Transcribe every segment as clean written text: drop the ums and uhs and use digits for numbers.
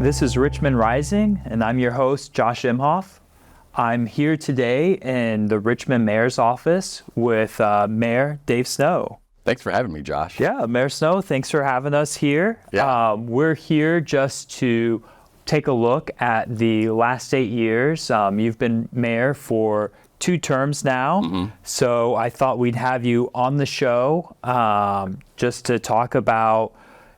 This is Richmond Rising, and I'm your host, Josh Imhoff. I'm here today in the Richmond Mayor's office with Mayor Dave Snow. Thanks for having me, Josh. Yeah, Mayor Snow, thanks for having us here. Yeah. We're here just to take a look at the last 8 years. You've been mayor for 2 terms now, so I thought we'd have you on the show just to talk about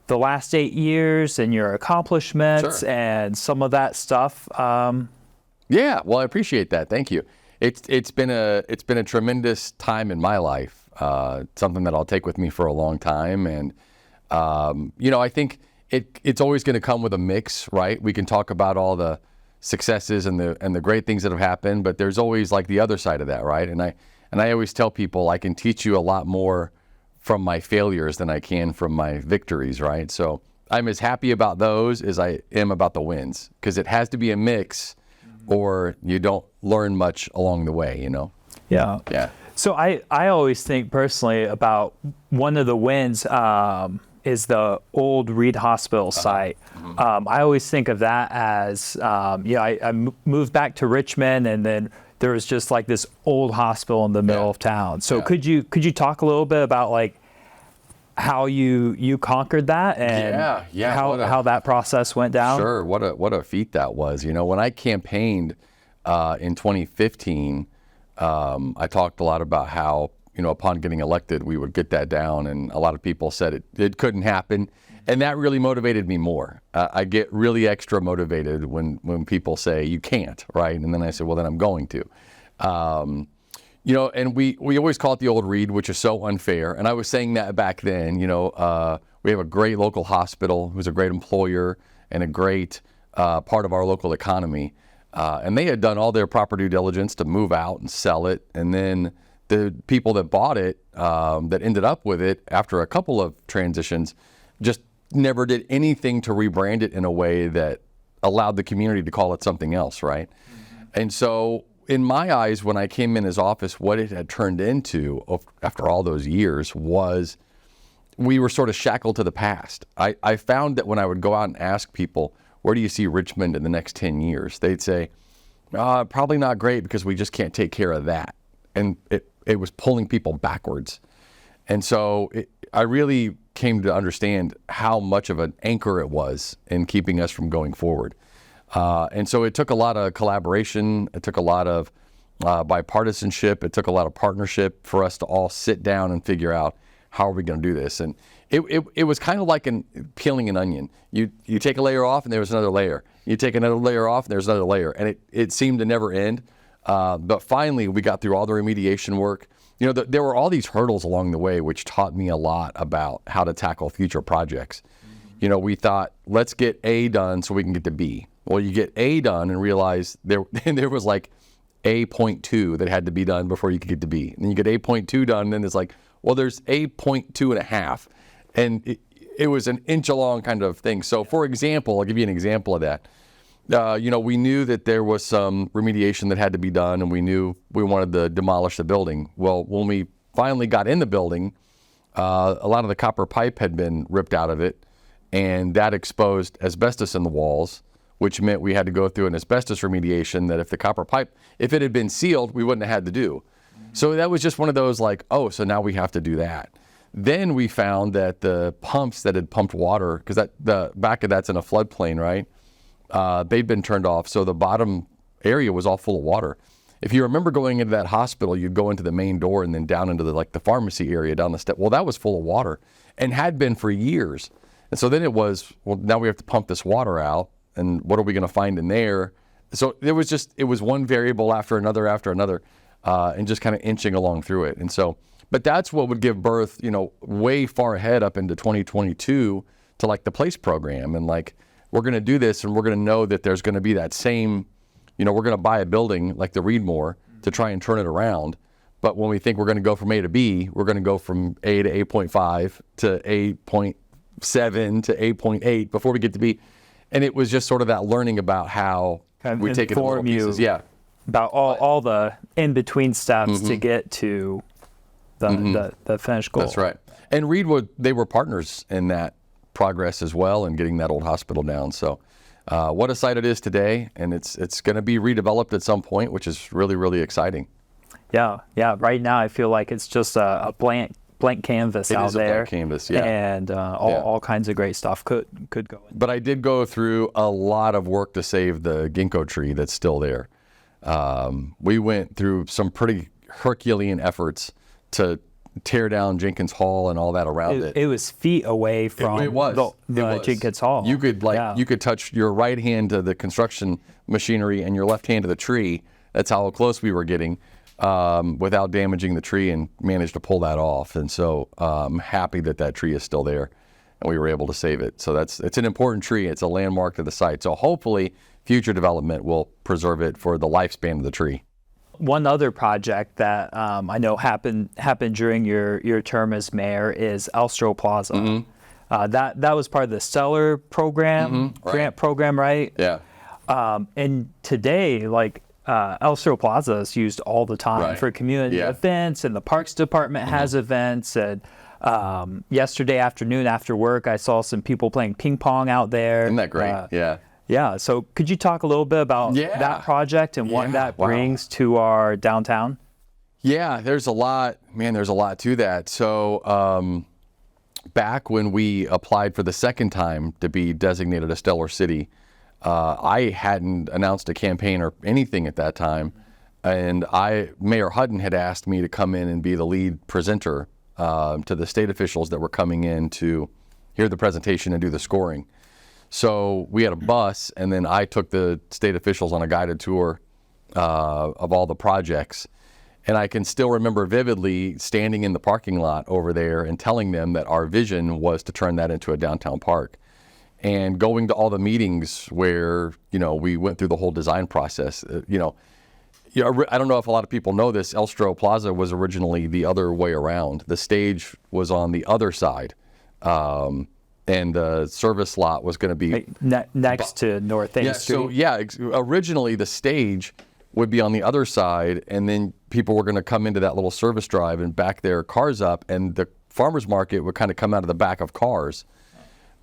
the last 8 years and your accomplishments and some of that stuff. Yeah, well, I appreciate that. Thank you. It's been a tremendous time in my life. Something that I'll take with me for a long time, and I think it's always going to come with a mix, right? We can talk about all the successes and the great things that have happened, but there's always like the other side of that, right? And I always tell people I can teach you a lot more from my failures than I can from my victories, right? So I'm as happy about those as I am about the wins, because it has to be a mix or you don't learn much along the way, Yeah. Yeah. So I always think personally about one of the wins is the old Reed Hospital site. I always think of that as, I moved back to Richmond, and then there was just like this old hospital in the middle of town. So could you talk a little bit about like how you conquered that and how that process went down? Sure. What a feat that was. When I campaigned in 2015, I talked a lot about how, upon getting elected, we would get that down, and a lot of people said it couldn't happen, and that really motivated me more. I get really extra motivated when people say you can't, right? And then I said, well, then I'm going to. And we always call it the old Reed, which is so unfair. And I was saying that back then. We have a great local hospital who's a great employer and a great part of our local economy. And they had done all their proper due diligence to move out and sell it. And then the people that bought it, that ended up with it after a couple of transitions, just never did anything to rebrand it in a way that allowed the community to call it something else, right? And so in my eyes, when I came in his office, what it had turned into after all those years was we were sort of shackled to the past. I found that when I would go out and ask people, where do you see Richmond in the next 10 years? They'd say, probably not great because we just can't take care of that. And it was pulling people backwards. And so I really came to understand how much of an anchor it was in keeping us from going forward. And so it took a lot of collaboration. It took a lot of bipartisanship. It took a lot of partnership for us to all sit down and figure out how are we going to do this. And it was kind of like peeling an onion. You take a layer off and there was another layer. You take another layer off and there's another layer. And it seemed to never end. But finally, we got through all the remediation work. There were all these hurdles along the way, which taught me a lot about how to tackle future projects. We thought, let's get A done so we can get to B. Well, you get A done and realize there was like A.2 that had to be done before you could get to B. And then you get A.2 done, and then it's like, well, there's A.2 and a half. And it was an inch-long kind of thing. So, for example, I'll give you an example of that. We knew that there was some remediation that had to be done, and we knew we wanted to demolish the building. Well, when we finally got in the building, a lot of the copper pipe had been ripped out of it, and that exposed asbestos in the walls, which meant we had to go through an asbestos remediation that if the copper pipe, if it had been sealed, we wouldn't have had to do. So that was just one of those like, oh, so now we have to do that. Then we found that the pumps that had pumped water, because the back of that's in a floodplain, right? They'd been turned off, so the bottom area was all full of water. If you remember going into that hospital, you'd go into the main door and then down into the pharmacy area down the step. Well, that was full of water and had been for years. And so then it was, well, now we have to pump this water out, and what are we going to find in there? So it was one variable after another, and just kind of inching along through it. And so, but that's what would give birth, way far ahead up into 2022 to like the PLACE program. And like, we're going to do this, and we're going to know that there's going to be that same, we're going to buy a building like the Reedmore to try and turn it around. But when we think we're going to go from A to B, we're going to go from A to 8.5 to 8.7 to 8.8 before we get to B. And it was just sort of that learning about how we take it in little pieces. Yeah. About all the in-between steps to get to the finished goal. That's right. And Reed they were partners in that progress as well and getting that old hospital down. So what a site it is today, and it's going to be redeveloped at some point, which is really, really exciting. Yeah. Right now, I feel like it's just a blank canvas out there. It is a blank canvas, yeah. And all kinds of great stuff could go in. But I did go through a lot of work to save the ginkgo tree that's still there. We went through some pretty Herculean efforts to tear down Jenkins Hall and all that around it. It was feet away from the Jenkins Hall. You could you could touch your right hand to the construction machinery and your left hand to the tree. That's how close we were getting without damaging the tree, and managed to pull that off. And so I'm happy that tree is still there and we were able to save it. So it's an important tree. It's a landmark to the site. So hopefully future development will preserve it for the lifespan of the tree. One other project that I know happened during your term as mayor is Elstro Plaza. Mm-hmm. That was part of the Stellar program, grant program, right? Yeah. And today, Elstro Plaza is used all the time for community events, and the Parks Department has events. And yesterday afternoon after work, I saw some people playing ping pong out there. Isn't that great? Yeah. So could you talk a little bit about that project and what that brings to our downtown? Yeah, there's a lot to that. So back when we applied for the second time to be designated a Stellar City, I hadn't announced a campaign or anything at that time. And Mayor Hutton had asked me to come in and be the lead presenter to the state officials that were coming in to hear the presentation and do the scoring. So we had a bus, and then I took the state officials on a guided tour of all the projects. And I can still remember vividly standing in the parking lot over there and telling them that our vision was to turn that into a downtown park. And going to all the meetings where, we went through the whole design process. I don't know if a lot of people know this, Elstro Plaza was originally the other way around. The stage was on the other side. And the service lot was going to be next to North 8th Street. So originally the stage would be on the other side, and then people were going to come into that little service drive and back their cars up, and the farmers market would kind of come out of the back of cars.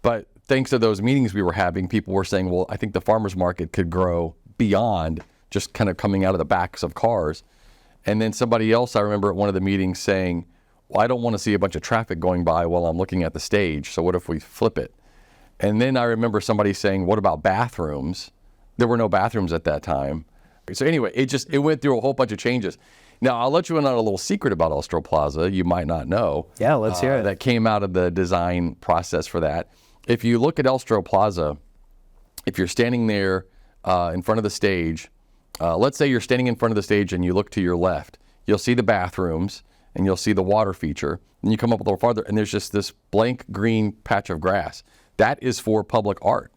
But thanks to those meetings we were having, people were saying, well, I think the farmers market could grow beyond just kind of coming out of the backs of cars. And then somebody else, I remember at one of the meetings saying, well, I don't want to see a bunch of traffic going by while I'm looking at the stage, so what if we flip it? And then I remember somebody saying, what about bathrooms? There were no bathrooms at that time. So anyway, it went through a whole bunch of changes. Now, I'll let you in on a little secret about Elstro Plaza you might not know. Yeah, let's hear it. That came out of the design process for that. If you look at Elstro Plaza, if you're standing there in front of the stage, let's say you're standing in front of the stage and you look to your left, you'll see the bathrooms, and you'll see the water feature. And you come up a little farther, and there's just this blank green patch of grass. That is for public art.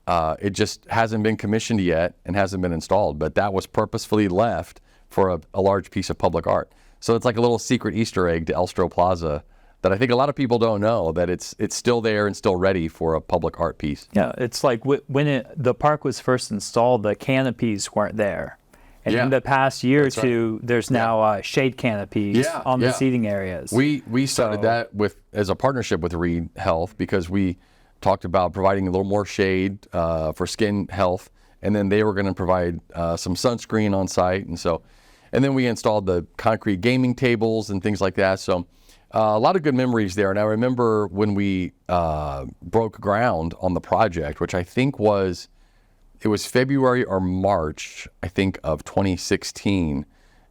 It just hasn't been commissioned yet and hasn't been installed, but that was purposefully left for a large piece of public art. So it's like a little secret Easter egg to Elstro Plaza that I think a lot of people don't know, that it's still there and still ready for a public art piece. Yeah, it's like when the park was first installed, the canopies weren't there. And in the past year or two, there's now shade canopies on the seating areas. We started that as a partnership with Reed Health, because we talked about providing a little more shade for skin health, and then they were going to provide some sunscreen on site, and then we installed the concrete gaming tables and things like that. So a lot of good memories there. And I remember when we broke ground on the project, which I think it was February or March, I think, of 2016.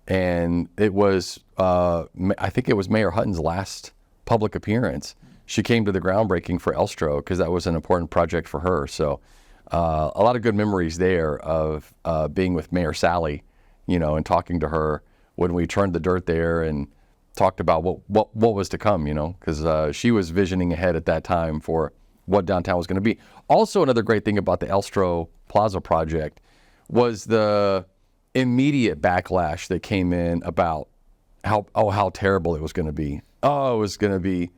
And it was, I think it was Mayor Hutton's last public appearance. She came to the groundbreaking for Elstro because that was an important project for her. So a lot of good memories there of being with Mayor Sally, and talking to her when we turned the dirt there and talked about what was to come, because she was visioning ahead at that time for what downtown was going to be. Also, another great thing about the Elstro Plaza project was the immediate backlash that came in about how terrible it was going to be. Oh, it was going to be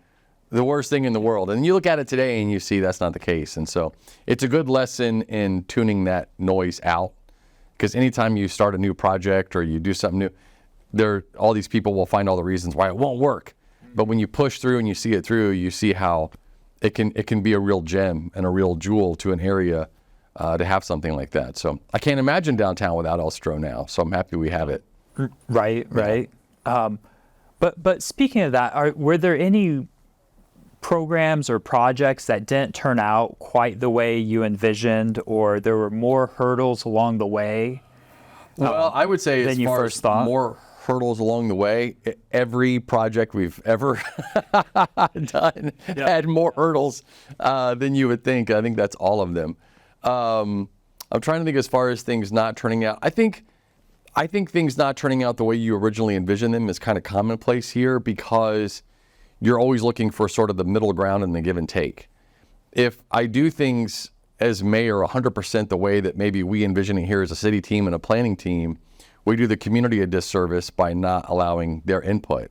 the worst thing in the world. And you look at it today and you see that's not the case. And so it's a good lesson in tuning that noise out, because anytime you start a new project or you do something new, all these people will find all the reasons why it won't work. But when you push through and you see it through, you see how it can be a real gem and a real jewel to an area to have something like that. So I can't imagine downtown without Elstro now. So I'm happy we have it. Right. But speaking of that, were there any programs or projects that didn't turn out quite the way you envisioned, or there were more hurdles along the way? Well, I would say as you far first as thought? more hurdles along the way, every project we've ever done had more hurdles than you would think. I think that's all of them. I'm trying to think as far as things not turning out. I think things not turning out the way you originally envisioned them is kind of commonplace here, because you're always looking for sort of the middle ground and the give and take. If I do things as mayor 100% the way that maybe we envision it here as a city team and a planning team, we do the community a disservice by not allowing their input.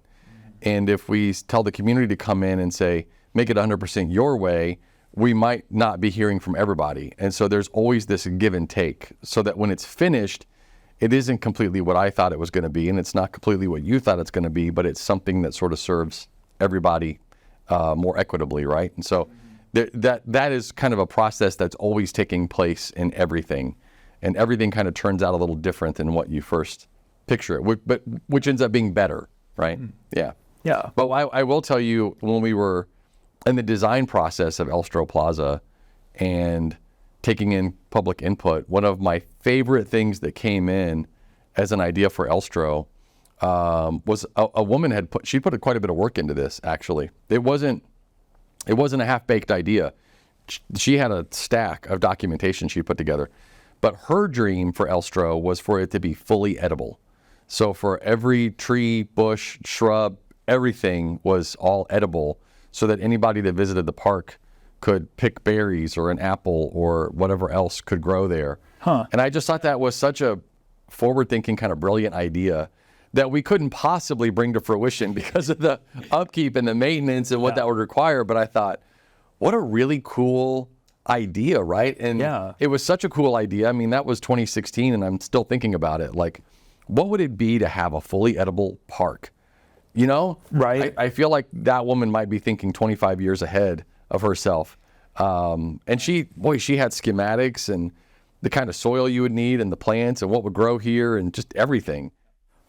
And if we tell the community to come in and say, make it 100% your way, we might not be hearing from everybody. And so there's always this give and take, so that when it's finished, it isn't completely what I thought it was going to be, and it's not completely what you thought it's going to be, but it's something that sort of serves everybody more equitably, right? And so that is kind of a process that's always taking place in everything, and everything kind of turns out a little different than what you first picture it, but which ends up being better, right? Yeah. But I will tell you, when we were in the design process of Elstro Plaza and taking in public input, one of my favorite things that came in as an idea for Elstro was a woman she put quite a bit of work into this, actually. It wasn't a half-baked idea. She had a stack of documentation she put together. But her dream for Elstro was for it to be fully edible. So for every tree, bush, shrub, everything was all edible, so that anybody that visited the park could pick berries or an apple or whatever else could grow there. And I just thought that was such a forward-thinking, kind of brilliant idea that we couldn't possibly bring to fruition because of the upkeep and the maintenance and what that would require. But I thought, what a really cool idea, right? And it was such a cool idea. I mean, that was 2016, and I'm still thinking about it. Like, what would it be to have a fully edible park? You know? Right. I feel like that woman might be thinking 25 years ahead of herself. And she had schematics and the kind of soil you would need and the plants and what would grow here and just everything.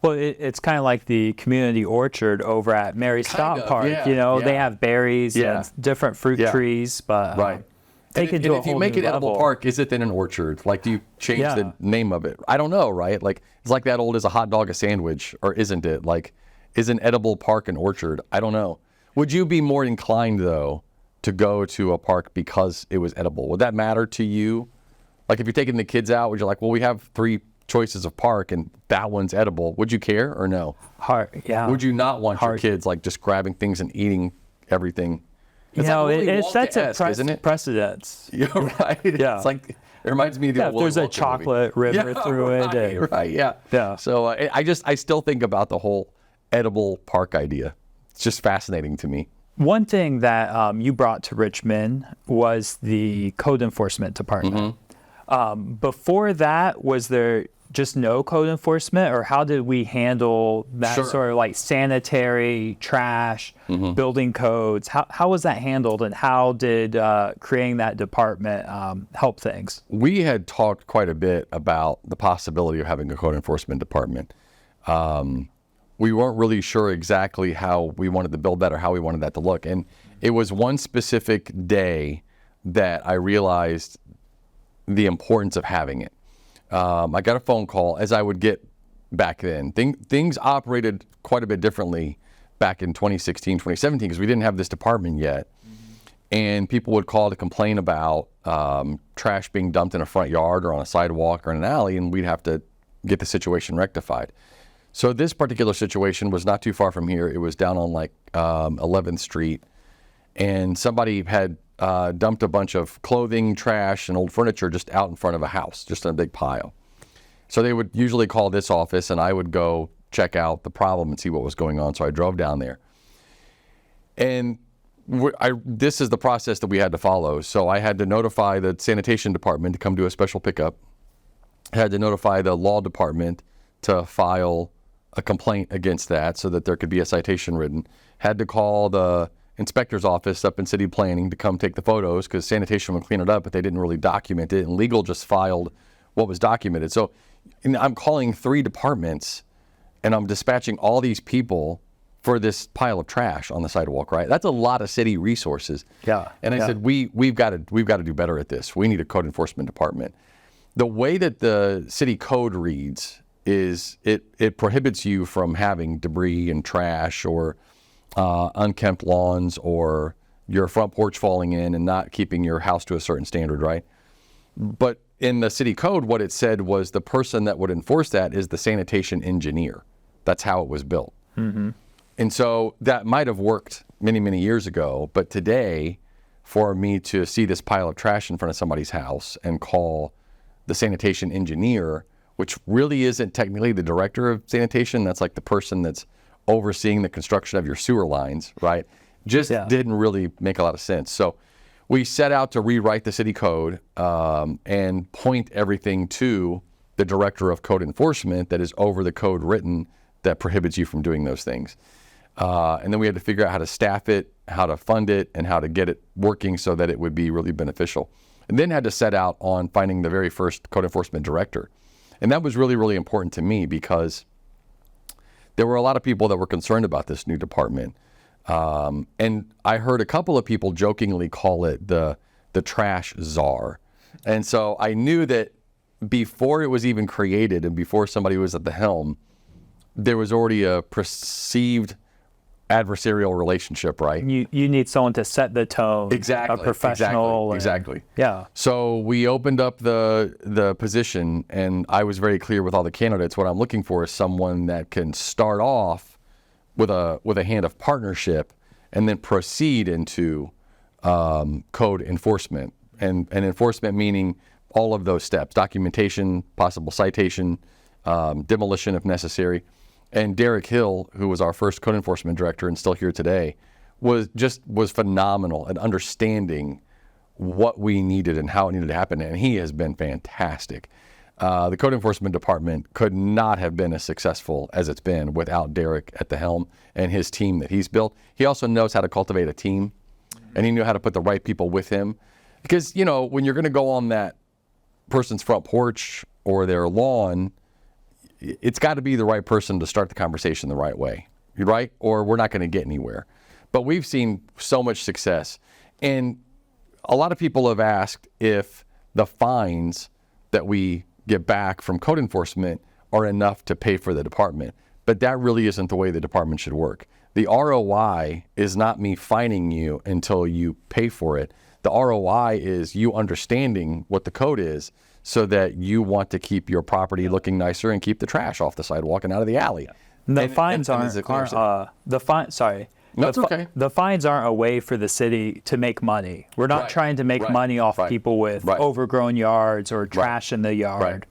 Well, it's kind of like the community orchard over at Mary Scott Park. They have berries and different fruit trees, but they can do a whole new level. If you make it edible park, is it then an orchard? Like, do you change the name of it? I don't know, right? Like, it's like that old, is a hot dog a sandwich, or isn't it? Like, is an edible park an orchard? I don't know. Would you be more inclined, though, to go to a park because it was edible? Would that matter to you? Like, if you're taking the kids out, would you like, well, we have 3 choices of park and that one's edible. Would you care or no? Would you not want your kids like just grabbing things and eating everything? It's it sets a precedence. You're right. It's like, it reminds me of the old there's a chocolate river through it. Right. So I still think about the whole edible park idea. It's just fascinating to me. One thing that you brought to Richmond was the code enforcement department. Before that, was there just no code enforcement, or how did we handle that sort of like sanitary, trash, building codes? How was that handled, and how did creating that department help things? We had talked quite a bit about the possibility of having a code enforcement department. We weren't really sure exactly how we wanted to build that or how we wanted that to look. And it was one specific day that I realized the importance of having it. I got a phone call, as I would get back then. Things operated quite a bit differently back in 2016, 2017, because we didn't have this department yet. And people would call to complain about trash being dumped in a front yard or on a sidewalk or in an alley, and we'd have to get the situation rectified. So this particular situation was not too far from here. It was down on like 11th Street, and somebody had dumped a bunch of clothing, trash, and old furniture just out in front of a house, just in a big pile. So they would usually call this office, and I would go check out the problem and see what was going on. So I drove down there. And this is the process that we had to follow. So I had to notify the sanitation department to come do a special pickup. I had to notify the law department to file a complaint against that so that there could be a citation written. Had to call the inspector's office up in city planning to come take the photos because sanitation would clean it up, but they didn't really document it, and legal just filed what was documented. So I'm calling 3 departments, and I'm dispatching all these people for this pile of trash on the sidewalk, right? That's a lot of city resources. Yeah. And I said, we've got to do better at this. We need a code enforcement department. The way that the city code reads is it prohibits you from having debris and trash or unkempt lawns or your front porch falling in and not keeping your house to a certain standard, right? But in the city code, what it said was the person that would enforce that is the sanitation engineer. That's how it was built. Mm-hmm. And so that might have worked many, many years ago, but today, for me to see this pile of trash in front of somebody's house and call the sanitation engineer, which really isn't technically the director of sanitation, that's like the person that's overseeing the construction of your sewer lines, right? Just didn't really make a lot of sense. So we set out to rewrite the city code and point everything to the director of code enforcement that is over the code written that prohibits you from doing those things. And then we had to figure out how to staff it, how to fund it, and how to get it working so that it would be really beneficial. And then had to set out on finding the very first code enforcement director. And that was really, really important to me because there were a lot of people that were concerned about this new department. And I heard a couple of people jokingly call it the trash czar. And so I knew that before it was even created and before somebody was at the helm, there was already a perceived adversarial relationship, right? You need someone to set the tone. Exactly. A professional. Exactly. Yeah. So we opened up the position, and I was very clear with all the candidates. What I'm looking for is someone that can start off with a hand of partnership and then proceed into code enforcement. And enforcement meaning all of those steps: documentation, possible citation, demolition if necessary. And Derek Hill, who was our first code enforcement director and still here today, was phenomenal at understanding what we needed and how it needed to happen. And he has been fantastic. The code enforcement department could not have been as successful as it's been without Derek at the helm and his team that he's built. He also knows how to cultivate a team, and he knew how to put the right people with him. Because, when you're going to go on that person's front porch or their lawn, it's got to be the right person to start the conversation the right way, right? Or we're not going to get anywhere. But we've seen so much success. And a lot of people have asked if the fines that we get back from code enforcement are enough to pay for the department. But that really isn't the way the department should work. The ROI is not me fining you until you pay for it. The ROI is you understanding what the code is, so that you want to keep your property looking nicer and keep the trash off the sidewalk and out of the alley. The fines aren't the fines aren't a way for the city to make money. We're not trying to make money off people with overgrown yards or trash in the yard.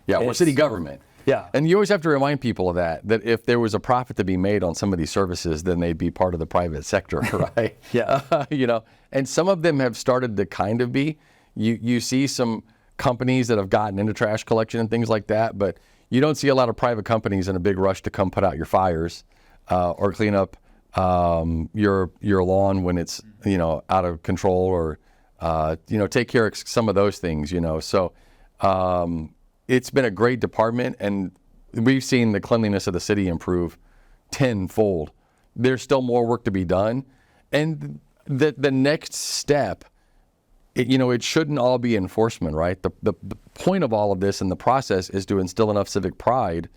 Yeah, we're city government. Yeah. And you always have to remind people of that if there was a profit to be made on some of these services, then they'd be part of the private sector, right? And some of them have started to kind of be. You see some companies that have gotten into trash collection and things like that, but you don't see a lot of private companies in a big rush to come put out your fires or clean up your lawn when it's out of control or take care of some of those things. So it's been a great department, and we've seen the cleanliness of the city improve tenfold. There's still more work to be done, and the next step. It shouldn't all be enforcement, right? The point of all of this and the process is to instill enough civic pride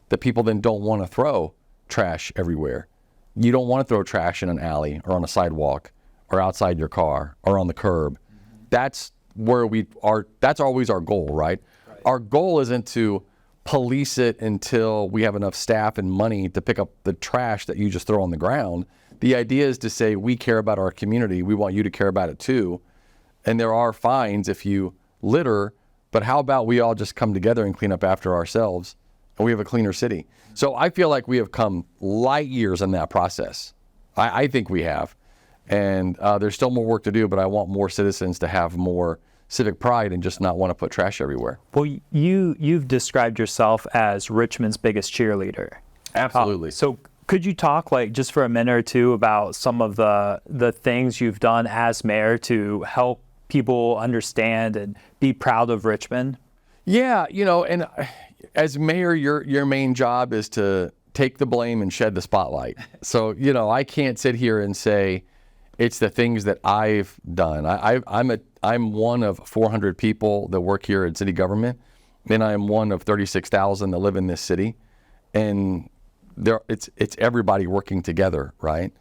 that people then don't want to throw trash everywhere. You don't want to throw trash in an alley or on a sidewalk or outside your car or on the curb. That's where that's always our goal, right? Our goal isn't to police it until we have enough staff and money to pick up the trash that you just throw on the ground. The idea is to say, we care about our community. We want you to care about it too. And there are fines if you litter, but how about we all just come together and clean up after ourselves, and we have a cleaner city? So I feel like we have come light years in that process. I think we have. And there's still more work to do, but I want more citizens to have more civic pride and just not want to put trash everywhere. Well, you've described yourself as Richmond's biggest cheerleader. Absolutely. So Could you talk like just for a minute or two about some of the things you've done as mayor to help people understand and be proud of Richmond? Yeah, and as mayor, your main job is to take the blame and shed the spotlight. So, I can't sit here and say it's the things that I've done. I'm one of 400 people that work here in city government, and I am one of 36,000 that live in this city, and it's everybody working together, right?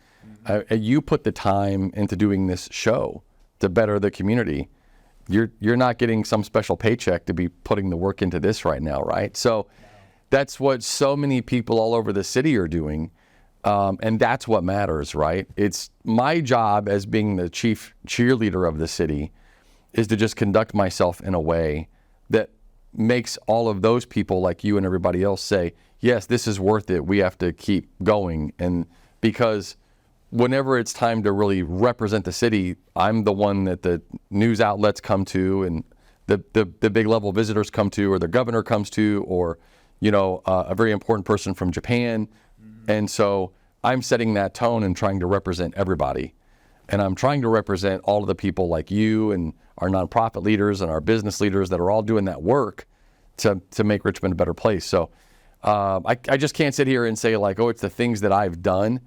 You put the time into doing this show to better the community. You're not getting some special paycheck to be putting the work into this right now, right? So that's what so many people all over the city are doing, and that's what matters, right? It's my job as being the chief cheerleader of the city is to just conduct myself in a way that makes all of those people like you and everybody else say, yes, this is worth it. We have to keep going. And because whenever it's time to really represent the city, I'm the one that the news outlets come to and the big level visitors come to, or the governor comes to, or, a very important person from Japan. And so I'm setting that tone and trying to represent everybody. And I'm trying to represent all of the people like you and our nonprofit leaders and our business leaders that are all doing that work to make Richmond a better place. So I just can't sit here and say like, oh, it's the things that I've done.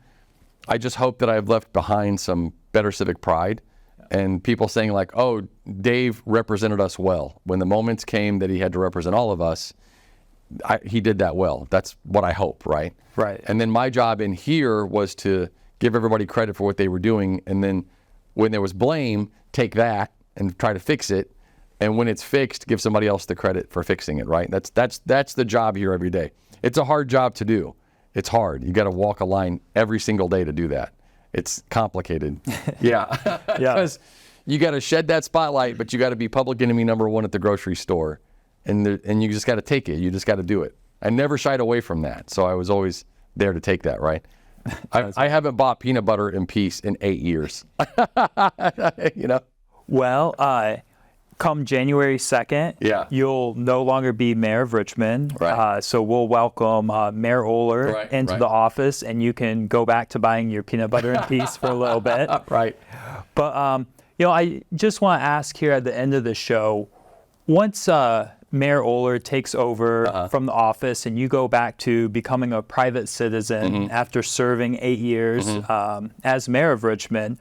I just hope that I've left behind some better civic pride and people saying like, oh, Dave represented us well. When the moments came that he had to represent all of us, he did that well. That's what I hope, right? Right. And then my job in here was to give everybody credit for what they were doing. And then when there was blame, take that and try to fix it. And when it's fixed, give somebody else the credit for fixing it, right? That's the job here every day. It's a hard job to do. It's hard. You got to walk a line every single day to do that. It's complicated. Yeah. Because you got to shed that spotlight, but you got to be public enemy number one at the grocery store. And you just got to take it. You just got to do it. I never shied away from that. So I was always there to take that, right? I haven't bought peanut butter in peace in 8 years. Well, come January 2nd, you'll no longer be mayor of Richmond. Right. So we'll welcome Mayor Oler into the office, and you can go back to buying your peanut butter in peace for a little bit. Right. But, I just want to ask here at the end of the show, once Mayor Oler takes over from the office and you go back to becoming a private citizen after serving 8 years as mayor of Richmond,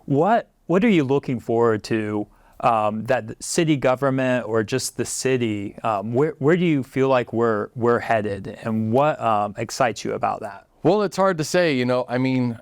what are you looking forward to that the city government or just the city, where do you feel like we're headed, and what excites you about that? Well, it's hard to say, I mean,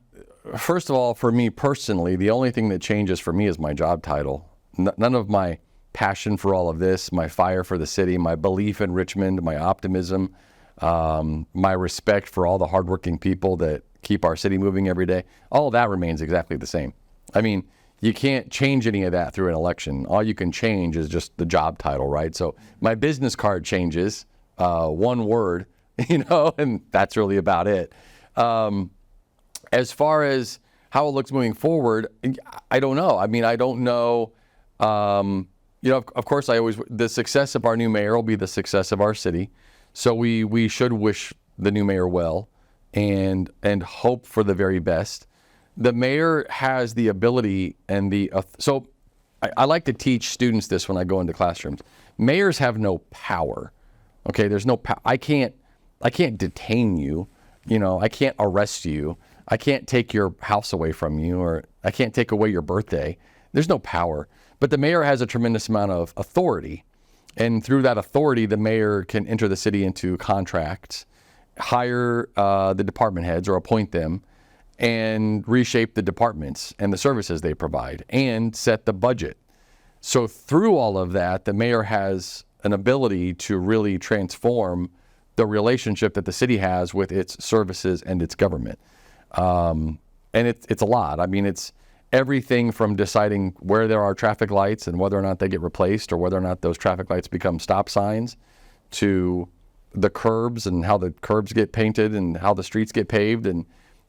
first of all, for me personally, the only thing that changes for me is my job title. None of my passion for all of this, my fire for the city, my belief in Richmond, my optimism, my respect for all the hardworking people that keep our city moving every day, all of that remains exactly the same. I mean, you can't change any of that through an election. All you can change is just the job title, right? So my business card changes, one word, and that's really about it. As far as how it looks moving forward, I don't know. I mean, I don't know. Of course, the success of our new mayor will be the success of our city. So we should wish the new mayor well and hope for the very best. The mayor has the ability and so I like to teach students this when I go into classrooms. Mayors have no power. Okay, there's no power. I can't detain you. I can't arrest you. I can't take your house away from you, or I can't take away your birthday. There's no power. But the mayor has a tremendous amount of authority. And through that authority, the mayor can enter the city into contracts, hire the department heads or appoint them, and reshape the departments and the services they provide, and set the budget. So through all of that, the mayor has an ability to really transform the relationship that the city has with its services and its government. And it's a lot. I mean, it's everything from deciding where there are traffic lights and whether or not they get replaced, or whether or not those traffic lights become stop signs, to the curbs and how the curbs get painted and how the streets get paved, and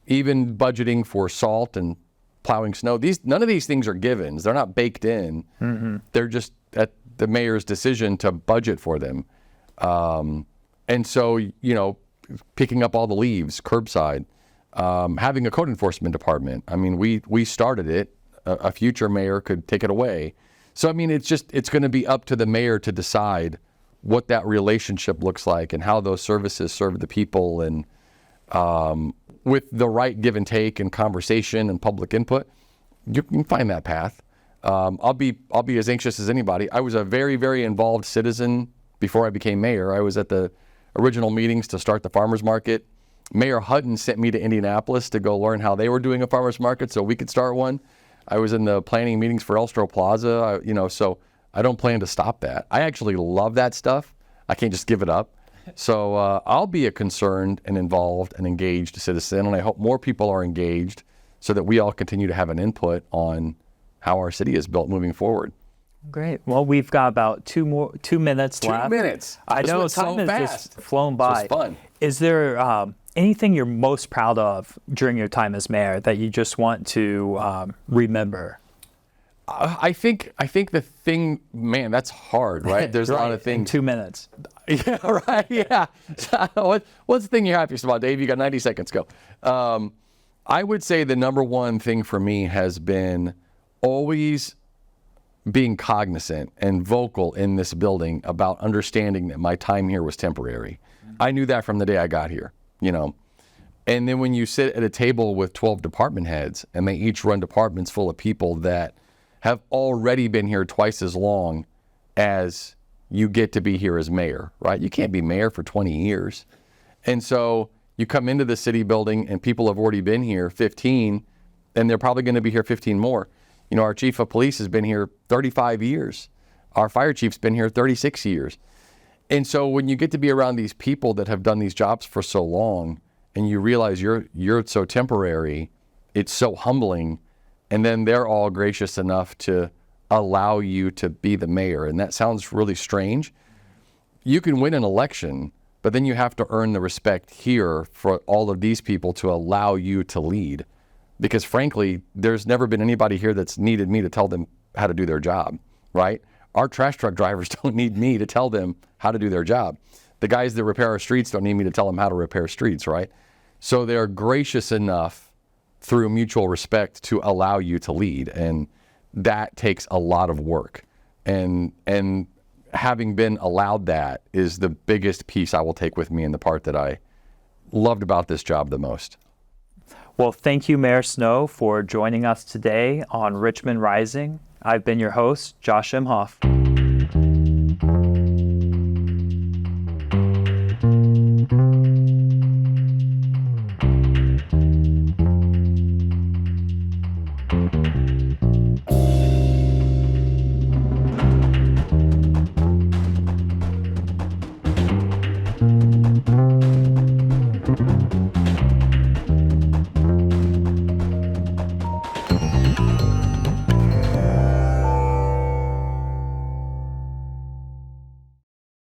even budgeting for salt and plowing snow. None of these things are givens. They're not baked in. Mm-hmm. They're just at the mayor's decision to budget for them. And so, picking up all the leaves curbside, having a code enforcement department. I mean, we started it. A future mayor could take it away. So, I mean, it's going to be up to the mayor to decide what that relationship looks like and how those services serve the people, and with the right give and take and conversation and public input, you can find that path. I'll be as anxious as anybody. I was a very, very involved citizen before I became mayor. I was at the original meetings to start the farmers market. Mayor Hutton sent me to Indianapolis to go learn how they were doing a farmers market so we could start one. I was in the planning meetings for Plaza, so I don't plan to stop that. I actually love that stuff. I can't just give it up. So I'll be a concerned and involved and engaged citizen, and I hope more people are engaged so that we all continue to have an input on how our city is built moving forward. Great. Well, we've got about 2 minutes left. 2 minutes. I This know went so time has fast. just flown by. It's fun. Is there anything you're most proud of during your time as mayor that you just want to remember? I think the thing, man, that's hard, right? There's a lot of In things. 2 minutes. Yeah, right. Yeah. What's the thing you're happiest about, Dave? You got 90 seconds. Go. I would say the number one thing for me has been always being cognizant and vocal in this building about understanding that my time here was temporary. I knew that from the day I got here, And then when you sit at a table with 12 department heads and they each run departments full of people that have already been here twice as long as you get to be here as mayor, right? You can't be mayor for 20 years. And so you come into the city building and people have already been here 15, and they're probably going to be here 15 more. Our chief of police has been here 35 years. Our fire chief's been here 36 years. And so when you get to be around these people that have done these jobs for so long, and you realize you're so temporary, it's so humbling. And then they're all gracious enough to allow you to be the mayor. And that sounds really strange. You can win an election, but then you have to earn the respect here for all of these people to allow you to lead. Because frankly, there's never been anybody here that's needed me to tell them how to do their job, right? Our trash truck drivers don't need me to tell them how to do their job. The guys that repair our streets don't need me to tell them how to repair streets, right? So they're gracious enough through mutual respect to allow you to lead. And that takes a lot of work. And having been allowed that is the biggest piece I will take with me, and the part that I loved about this job the most. Well, thank you, Mayor Snow, for joining us today on Richmond Rising. I've been your host, Josh Imhoff.